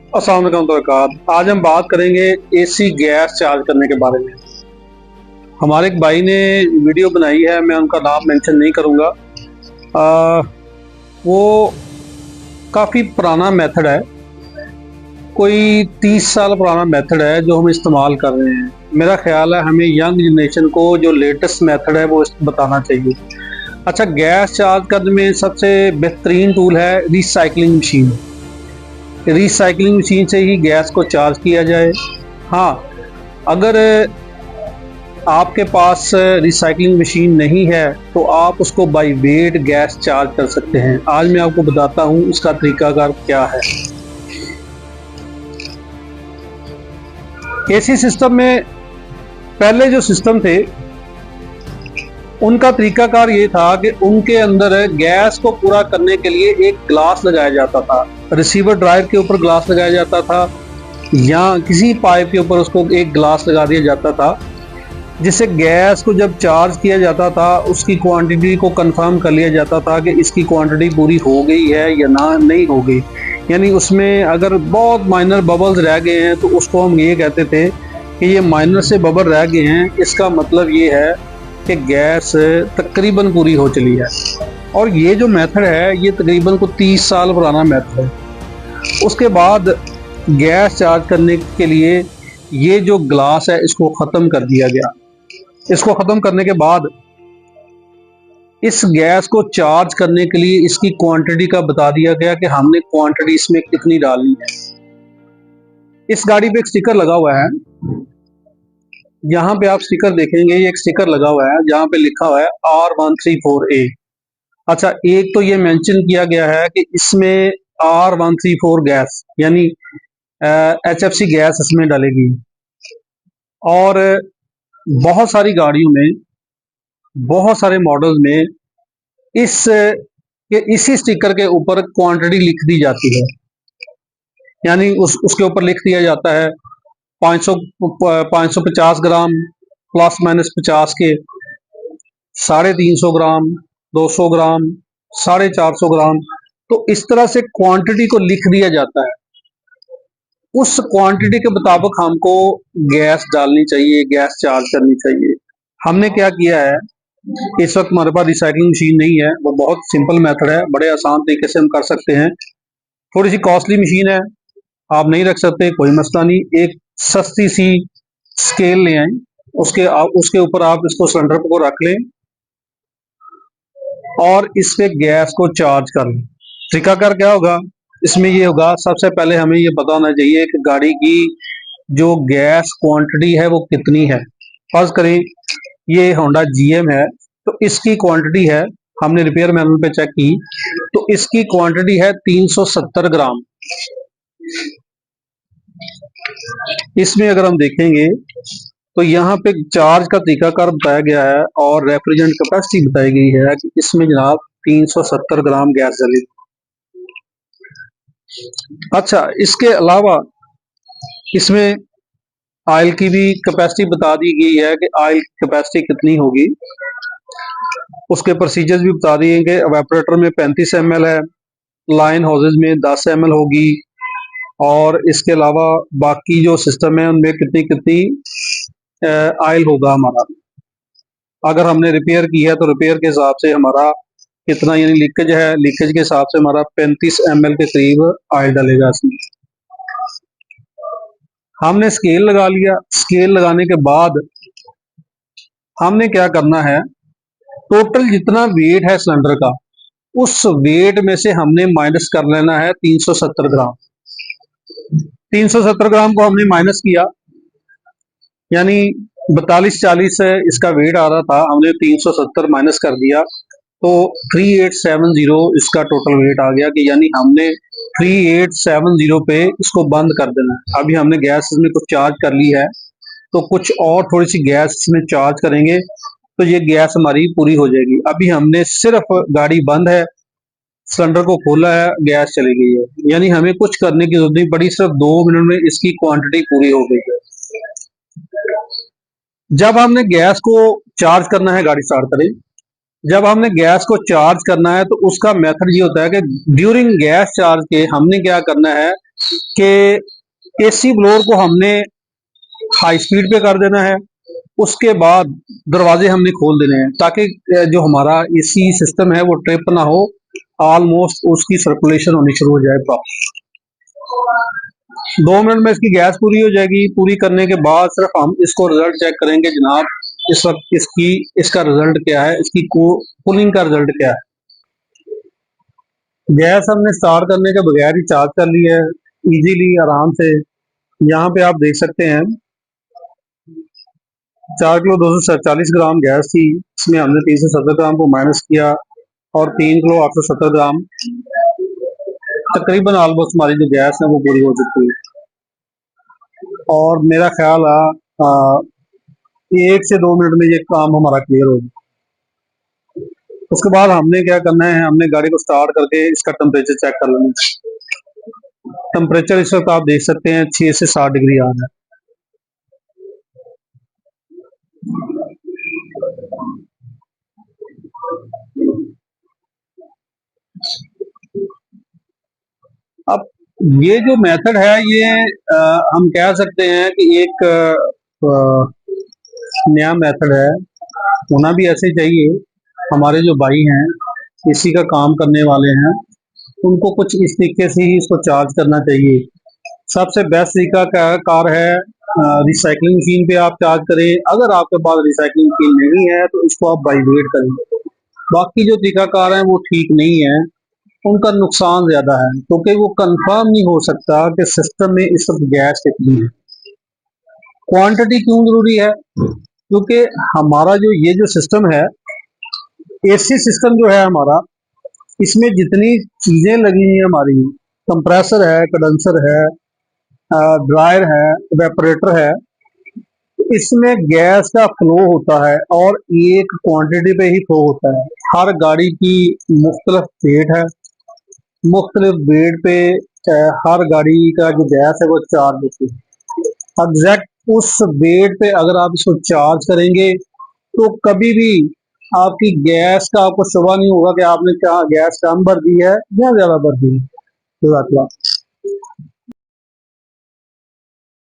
अस्सलाम वालेकुम वबरकातुहू। आज हम बात करेंगे एसी गैस चार्ज करने के बारे में। हमारे एक भाई ने वीडियो बनाई है, मैं उनका नाम मेंशन नहीं करूँगा। वो काफ़ी पुराना मेथड है, कोई 30 साल पुराना मेथड है जो हम इस्तेमाल कर रहे हैं। मेरा ख्याल है हमें यंग जनरेशन को जो लेटेस्ट मेथड है वो बताना चाहिए। अच्छा, गैस चार्ज करने में सबसे बेहतरीन टूल है रिसाइकलिंग मशीन। रिसाइकलिंग मशीन से ही गैस को चार्ज किया जाए। हाँ, अगर आपके पास रिसाइकलिंग मशीन नहीं है तो आप उसको बाय वेट गैस चार्ज कर सकते हैं। आज मैं आपको बताता हूँ उसका तरीकाकार क्या है। एसी सिस्टम में पहले जो सिस्टम थे उनका तरीकाकार ये था कि उनके अंदर गैस को पूरा करने के लिए एक ग्लास लगाया जाता था। रिसीवर ड्रायर के ऊपर ग्लास लगाया जाता था या किसी पाइप के ऊपर उसको एक ग्लास लगा दिया जाता था, जिससे गैस को जब चार्ज किया जाता था उसकी क्वांटिटी को कंफर्म कर लिया जाता था कि इसकी क्वांटिटी पूरी हो गई है या ना नहीं हो गई। यानी उसमें अगर बहुत माइनर बबल्स रह गए हैं तो उसको हम ये कहते थे कि ये माइनर से बबल रह गए हैं, इसका मतलब ये है कि गैस तकरीबन पूरी हो चली है। और ये जो मेथड है ये तकरीबन को 30 साल पुराना मेथड है। उसके बाद गैस चार्ज करने के लिए ये जो ग्लास है इसको ख़त्म कर दिया गया। इसको ख़त्म करने के बाद इस गैस को चार्ज करने के लिए इसकी क्वांटिटी का बता दिया गया कि हमने क्वांटिटी इसमें कितनी डालनी है। इस गाड़ी पे एक स्टिकर लगा हुआ है, यहाँ पे आप स्टिकर देखेंगे, ये एक स्टिकर लगा हुआ है जहाँ पे लिखा हुआ है R134A। अच्छा, एक तो ये मेंशन किया गया है कि इसमें R134 गैस यानी HFC गैस इसमें डालेगी। और बहुत सारी गाड़ियों में, बहुत सारे मॉडल्स में इसी स्टिकर के ऊपर क्वांटिटी लिख दी जाती है। यानी उसके ऊपर लिख दिया जाता है 550 ग्राम प्लस माइनस 50 के, 350 ग्राम, 200 ग्राम, 450 ग्राम। तो इस तरह से क्वांटिटी को लिख दिया जाता है। उस क्वांटिटी के मुताबिक हमको गैस डालनी चाहिए, गैस चार्ज करनी चाहिए। हमने क्या किया है, इस वक्त हमारे पास रिसाइकलिंग मशीन नहीं है, वो बहुत सिंपल मेथड है, बड़े आसान तरीके से हम कर सकते हैं। थोड़ी सी कॉस्टली मशीन है, आप नहीं रख सकते, कोई मसला नहीं। एक सस्ती सी स्केल ले आए, उसके ऊपर आप इसको सिलेंडर को रख लें और इस पे गैस को चार्ज कर लें। तरीकाकार क्या होगा, इसमें ये होगा, सबसे पहले हमें ये पता होना चाहिए कि गाड़ी की जो गैस क्वांटिटी है वो कितनी है। फर्ज करें ये होंडा GM है तो इसकी क्वांटिटी है, हमने रिपेयर मैनुअल पे चेक की तो इसकी क्वांटिटी है 370 ग्राम। इसमें अगर हम देखेंगे तो यहाँ पे चार्ज का तरीकाकार बताया गया है और रेफ्रिजरेंट कैपेसिटी बताई गई है कि इसमें जनाब 370 ग्राम गैस डलेगी। अच्छा, इसके अलावा इसमें ऑयल की भी कैपेसिटी बता दी गई है कि ऑयल की कैपेसिटी कितनी होगी। उसके प्रोसीजर्स भी बता दिए कि एवेपोरेटर में 35 ml है, लाइन हाउसेज में 10 ml होगी, और इसके अलावा बाकी जो सिस्टम है उनमें कितनी कितनी ऑयल होगा हमारा। अगर हमने रिपेयर की है तो रिपेयर के हिसाब से हमारा कितना, यानी लीकेज है, लीकेज के हिसाब से हमारा 35 ml के करीब ऑयल डलेगा इसमें। हमने स्केल लगा लिया। स्केल लगाने के बाद हमने क्या करना है, टोटल जितना वेट है सिलेंडर का उस वेट में से हमने माइनस कर लेना है 370 ग्राम। 370 ग्राम को हमने माइनस किया, यानी 4240 से इसका वेट आ रहा था, हमने 370 माइनस कर दिया तो 3870 इसका टोटल वेट आ गया कि यानी हमने 3870 पे इसको बंद कर देना है। अभी हमने गैस इसमें कुछ चार्ज कर ली है तो कुछ और थोड़ी सी गैस इसमें चार्ज करेंगे तो ये गैस हमारी पूरी हो जाएगी। अभी हमने सिर्फ गाड़ी बंद है, सिलेंडर को खोला है, गैस चली गई है, यानी हमें कुछ करने की जरूरत नहीं पड़ी, सिर्फ 2 मिनट में इसकी क्वांटिटी पूरी हो गई है। जब हमने गैस को चार्ज करना है, गाड़ी स्टार्ट करें, जब हमने गैस को चार्ज करना है तो उसका मेथड ये होता है कि ड्यूरिंग गैस चार्ज के हमने क्या करना है, कि एसी ब्लोअर को हमने हाई स्पीड पे कर देना है, उसके बाद दरवाजे हमने खोल देने हैं ताकि जो हमारा एसी सिस्टम है वो ट्रिप ना हो, ऑलमोस्ट उसकी सर्कुलेशन होनी शुरू हो जाए प्रॉपर। 2 मिनट में इसकी गैस पूरी हो जाएगी। पूरी करने के बाद सिर्फ हम इसको रिजल्ट चेक करेंगे जनाब, इस वक्त इसका रिजल्ट क्या है, इसकी कूलिंग का रिजल्ट क्या है। गैस हमने स्टार्ट करने के बगैर ही चार्ज कर ली है इजीली, आराम से। यहाँ पे आप देख सकते हैं 4 किलो 247 ग्राम गैस थी, इसमें हमने 370 ग्राम को माइनस किया और 3 किलो 870 ग्राम, तकरीबन ऑलमोस्ट हमारी जो गैस है वो पूरी हो चुकी है। और मेरा ख्याल है 1 से 2 मिनट में ये काम हमारा क्लियर हो जाए। उसके बाद हमने क्या करना है, हमने गाड़ी को स्टार्ट करके इसका टेम्परेचर चेक कर लेना है। टेम्परेचर इस वक्त आप देख सकते हैं 6 से 7 डिग्री आ रहा है। अब ये जो मेथड है ये हम कह सकते हैं कि एक नया मेथड है, होना भी ऐसे चाहिए। हमारे जो भाई हैं इसी का काम करने वाले हैं, उनको कुछ इस तरीके से ही इसको चार्ज करना चाहिए। सबसे बेस्ट तरीका कार है रिसाइकलिंग मशीन पे आप चार्ज करें। अगर आपके पास रिसाइकलिंग मशीन नहीं है तो इसको आप बाई वेट करें। बाकी जो तरीकाकार हैं वो ठीक नहीं है, उनका नुकसान ज्यादा है क्योंकि वो कंफर्म नहीं हो सकता कि सिस्टम में इस वक्त गैस कितनी है। क्वांटिटी क्यों जरूरी है? क्योंकि हमारा जो ये जो सिस्टम है, एसी सिस्टम जो है हमारा, इसमें जितनी चीजें लगी हुई हैं हमारी, कंप्रेसर है, कंडेंसर है, ड्रायर है, वेपोरेटर है, इसमें गैस का फ्लो होता है और एक क्वांटिटी पे ही फ्लो होता है। हर गाड़ी की मुख्तलिफ वेट है, मुख्तलिफ वेट पे हर गाड़ी का जो गैस है वो चार्ज होती है। एग्जैक्ट उस वेट पे अगर आप इसको चार्ज करेंगे तो कभी भी आपकी गैस का आपको शुबा नहीं होगा कि आपने क्या गैस कम भर दी है या ज्यादा भर दी है।